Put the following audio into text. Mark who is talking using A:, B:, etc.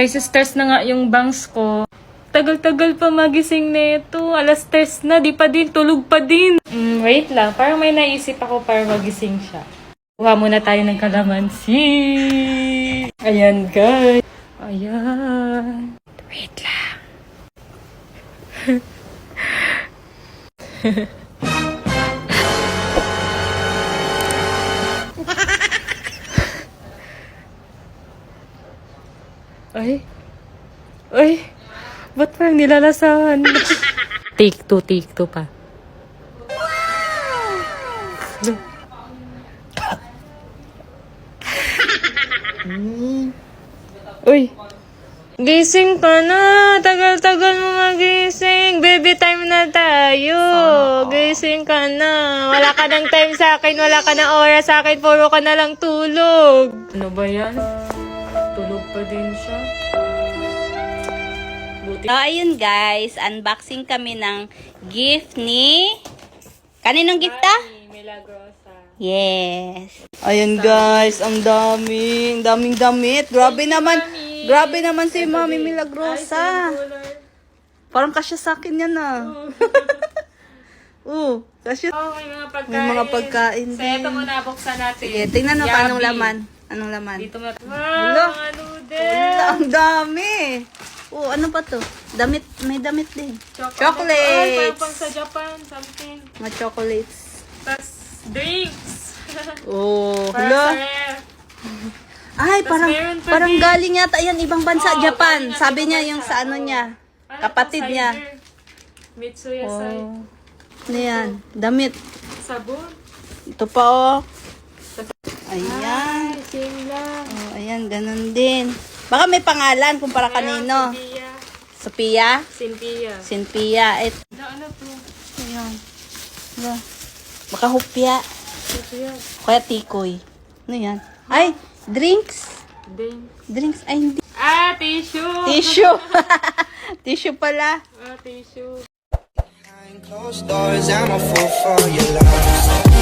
A: guys, stress na nga yung bangs ko. Tagal-tagal pa magising neto. Alas 3 na, di pa din, tulog pa din. Wait lang, parang may naisip ako para magising siya. Kuha muna tayo ng kalamansi. Ayan guys. Ayan. Wait lang. Ay, ba't parang nilalasahan? Take two pa. Uy, gising ka na. Tagal-tagal mo magising. Baby time na tayo. Gising ka na. Wala ka ng time sa akin. Wala ka ng oras sa akin. Puro ka na lang tulog. Ano ba yan? Tulog pa din siya.
B: So, ayun guys, unboxing kami ng gift ni... Kaninong gift ta?
A: Milagrosa.
B: Yes. Ayun guys, ang daming damit. Grabe naman si Mami Milagrosa. Parang kasya sa akin yan kasya.
A: May mga pagkain.
B: May mga pagkain
A: So, ito muna, buksan natin.
B: Sige, tingnan mo pa anong laman. Anong laman?
A: Dito mo. Wow,
B: Wala.
A: mga noodles.
B: Wala, ang dami. Ano pa to? Damit, may damit din. Chocolates.
A: Ay, parang pang sa Japan, something.
B: Mga chocolates.
A: Tapos, drinks.
B: Hala.
A: Para sa ref.
B: Ay,
A: Tas
B: parang
A: meron pa
B: parang
A: din.
B: galing yata yan ibang bansa,
A: Oo,
B: Japan.
A: galing nga
B: Sabi
A: ibang
B: niya
A: bansa.
B: yung sa ano niya,
A: Ano
B: kapatid
A: to,
B: niya.
A: cider? Mitsuya Sai.
B: Ano yan? Damit.
A: Sabon.
B: Ito pa Ayan.
A: Ay, same lang.
B: Ayan, ganun din. Baka may pangalan kung para kanino.
A: Cynthia.
B: Sophia?
A: Cynthia.
B: Cynthia.
A: Ano to?
B: Ayan. Baka hupya.
A: Cynthia.
B: Kaya tikoy. Ano yan? Ay, drinks. Drinks. Ay, hindi.
A: Ah, tissue.
B: Tissue. Tissue pala.
A: Ah, tissue.
C: Behind closed doors, I'm a fool for your love.